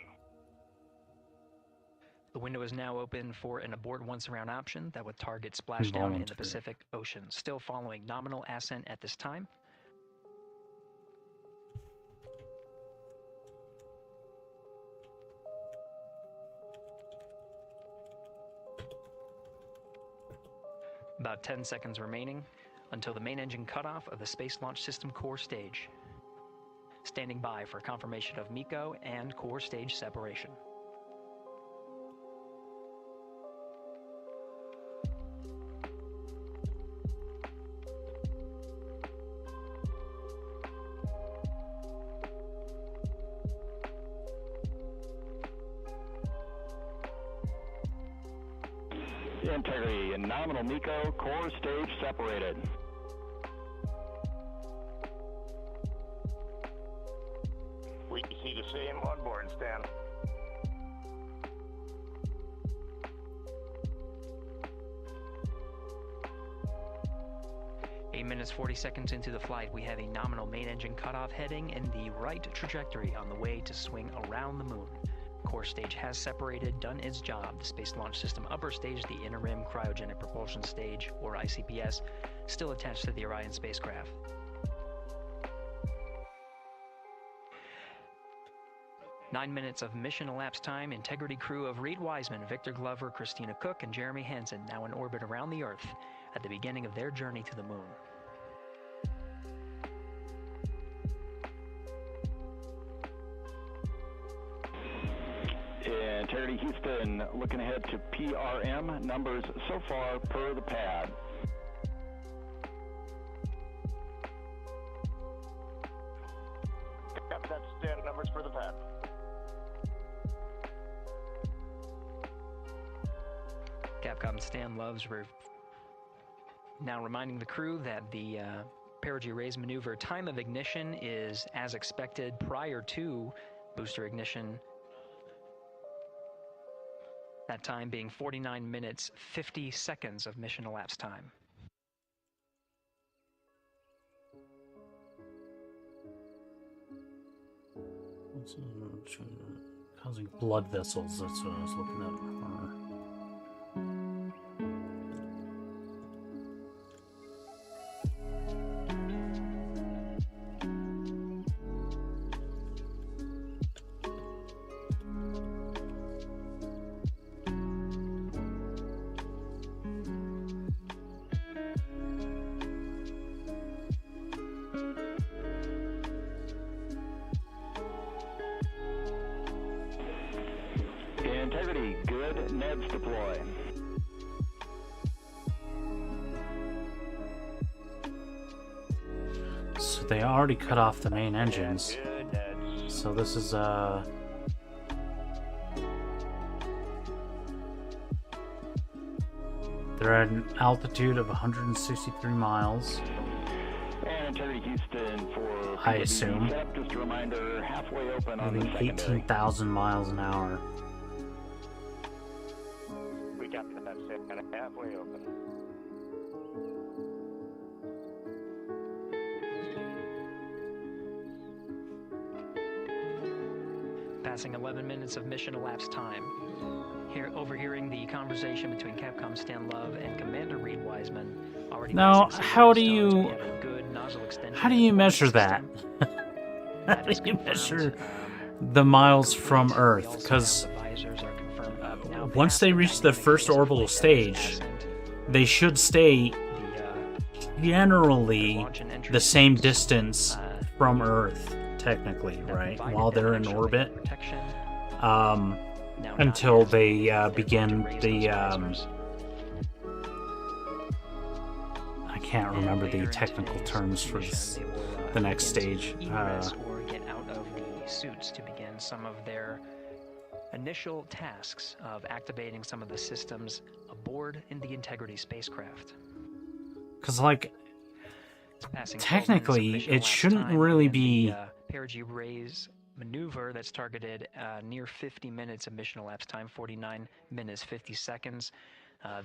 The window is now open for an abort once around option that would target splashdown in the Pacific Ocean. Still following nominal ascent at this time. About 10 seconds remaining until the main engine cutoff of the Space Launch System core stage. Standing by for confirmation of MECO and core stage separation. Integrity, and nominal MECO, core stage separated. We see the same on board, Stan. Minutes 40 seconds into the flight, we have a nominal main engine cutoff heading in the right trajectory on the way to swing around the moon. Core stage has separated, done its job. The Space Launch System upper stage, the interim cryogenic propulsion stage, or ICPS, still attached to the Orion spacecraft. 9 minutes of mission elapsed time. Integrity crew of Reed Wiseman, Victor Glover, Christina Cook, and Jeremy Hansen now in orbit around the Earth at the beginning of their journey to the moon. Integrity Houston, looking ahead to PRM numbers so far per the pad. Yep, that's standard numbers for the pad. Capcom Stan Loves now reminding the crew that the perigee raise maneuver time of ignition is as expected prior to booster ignition. That time being 49 minutes, 50 seconds of mission elapsed time. Causing blood vessels, that's what I was looking at. Integrity, good. Neds deploy. So they already cut off the main engines. So this is they're at an altitude of 163 miles. And Integrity Houston for I assume. setup, just a reminder, halfway open on the Maybe secondary. 18,000 miles an hour. We got that set kind of halfway open. Passing 11 minutes of mission elapsed time. Here, overhearing the conversation between Capcom Stan Love and Commander Reed Wiseman. Already Now, passing how do 6 you- stones, we have a good nozzle extension How do you and measure system. that? How That do is you confirmed, measure the miles from complete. We Earth? also Because have the visors are confirmed, now once past they the reach the dynamic first phase of orbital flight stage, and they should stay the generally launch and entry the same systems, distance from Earth, technically, that right? provided While they're in differential orbit, protection, um, now not until yet. they They're going begin to raise the those visors. I can't And remember later the in technical today's terms for mission, they will, the next begin to stage. egress or get out of the suits to begin some of their initial tasks of activating some of the systems aboard in the Integrity spacecraft. Because, like, Passing 12 minutes of technically, mission it elapsed shouldn't time, really and be. the perigee raise maneuver that's targeted near 50 minutes of mission elapsed time, 49 minutes 50 seconds.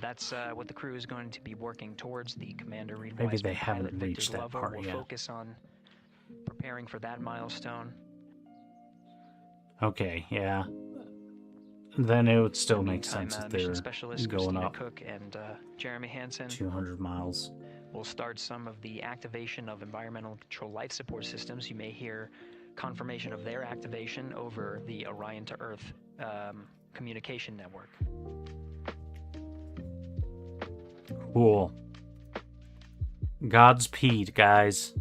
That's what the crew is going to be working towards. The Commander Reed Maybe Wiseman they haven't pilot Victor reached that Glover part will yet. focus on preparing for that milestone. Okay, yeah. Then it would still In the make meantime, sense if mission they're specialist going Christina up Cook and Jeremy Hansen 200 miles. will start some of the activation of environmental control life support systems. You may hear confirmation of their activation over the Orion to Earth communication network. Cool. Godspeed, guys.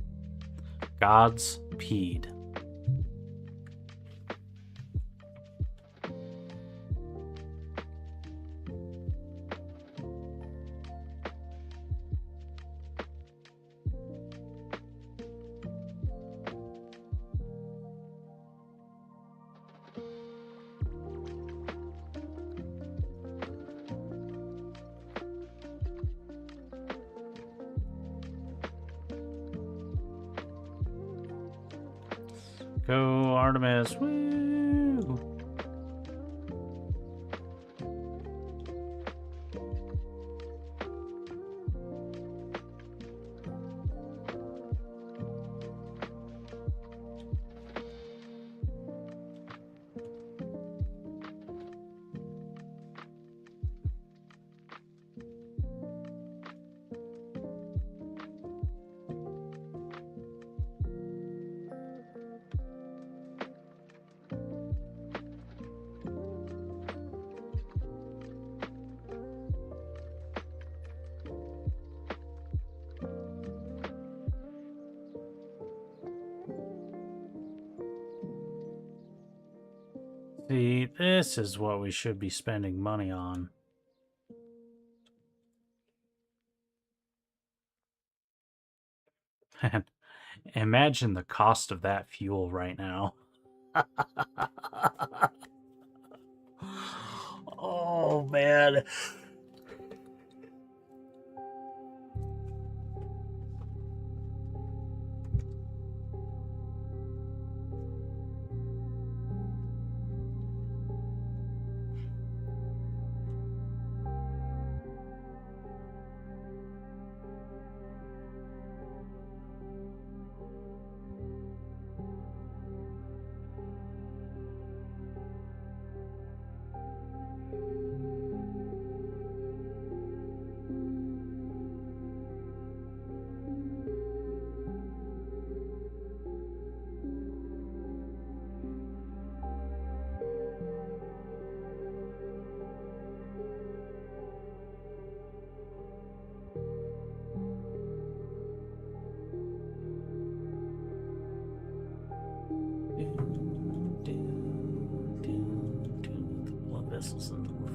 Godspeed. Go, Artemis. Woo! See, this is what we should be spending money on. And imagine the cost of that fuel right now. Oh, man. Blood vessels in the roof.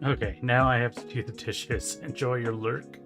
Okay, now I have to do the dishes. Enjoy your lurk.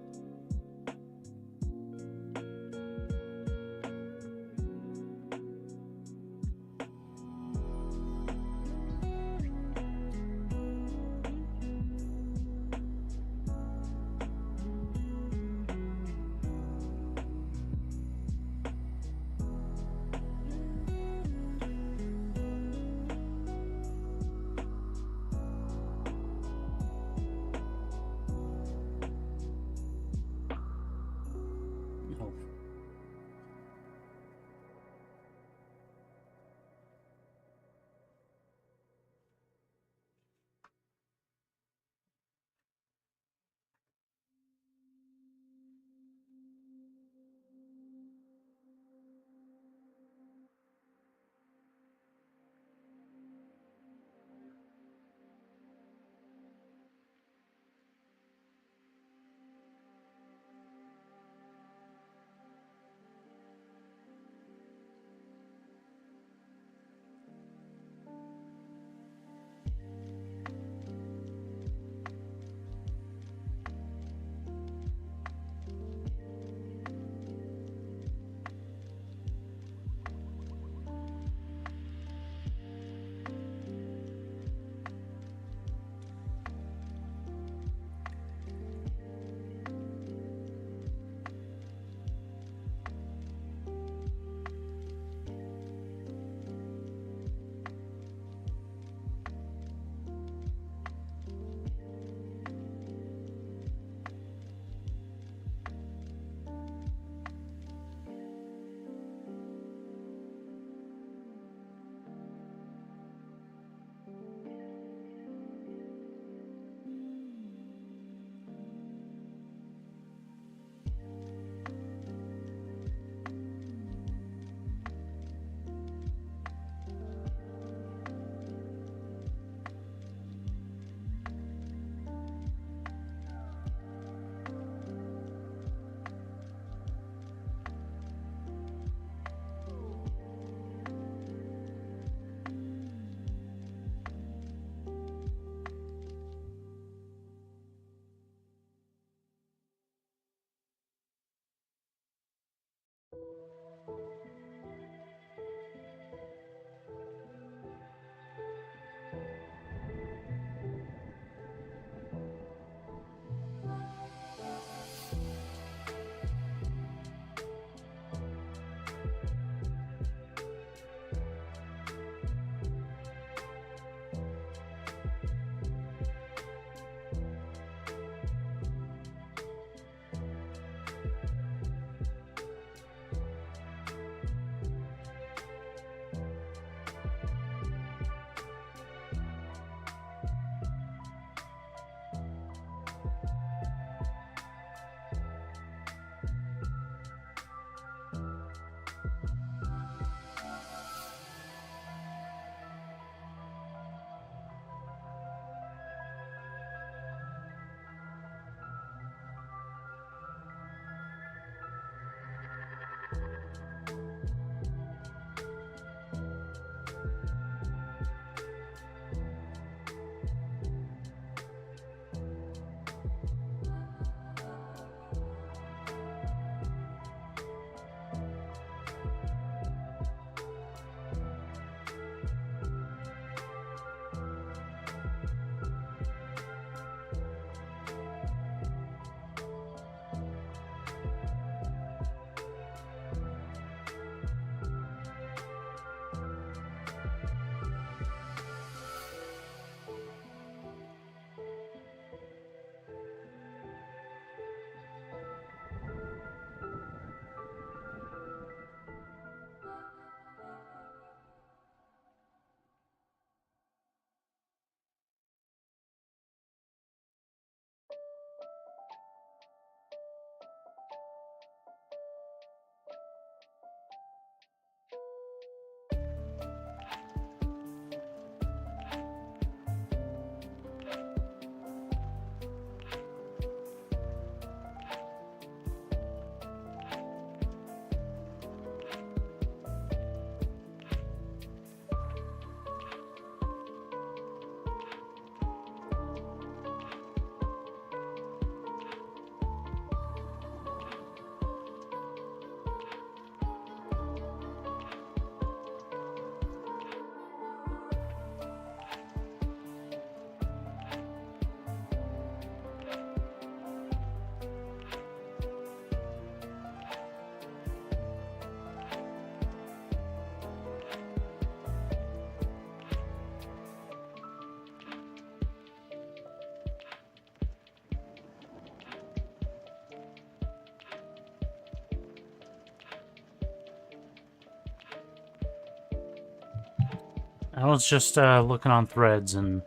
I was just looking on threads and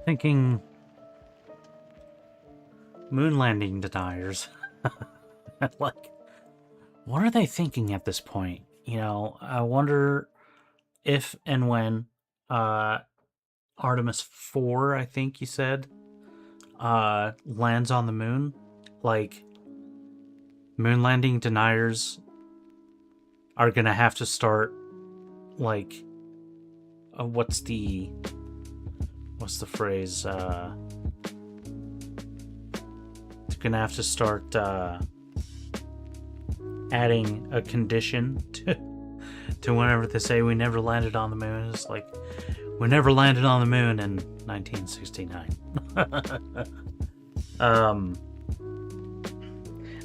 thinking moon landing deniers. Like, what are they thinking at this point? You know, I wonder if and when Artemis 4, I think you said, lands on the moon. Like, moon landing deniers are gonna have to start, like, what's the phrase? They're gonna have to start adding a condition to whenever they say we never landed on the moon. It's like, we never landed on the moon in 1969.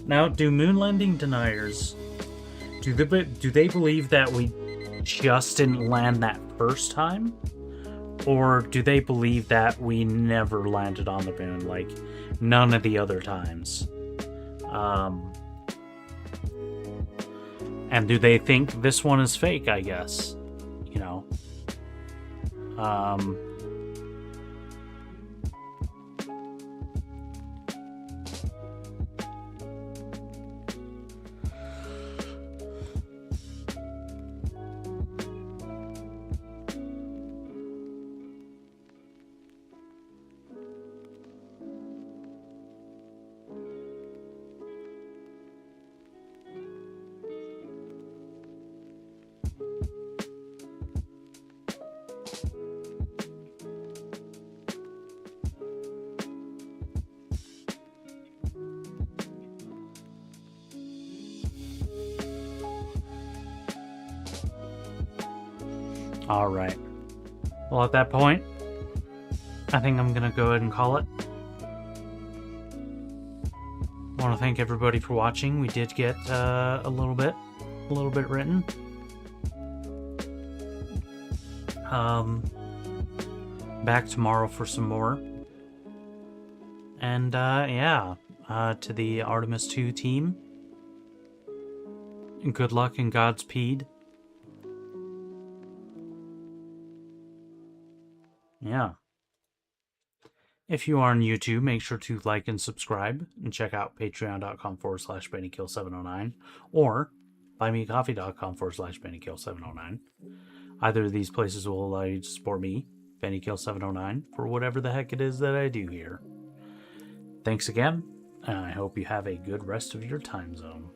Now, do moon landing deniers, do they believe that we just didn't land that first time? Or do they believe that we never landed on the moon, like none of the other times? And do they think this one is fake, I guess? You know? Alright. Well, at that point, I think I'm gonna go ahead and call it. I want to thank everybody for watching. We did get a little bit written. Back tomorrow for some more. And yeah, to the Artemis 2 team, good luck and Godspeed. Yeah. If you are on YouTube, make sure to like and subscribe, and check out patreon.com/BennyKill709 or buymeacoffee.com/BennyKill709. Either of these places will allow you to support me, BennyKill709, for whatever the heck it is that I do here. Thanks again, and I hope you have a good rest of your time zone.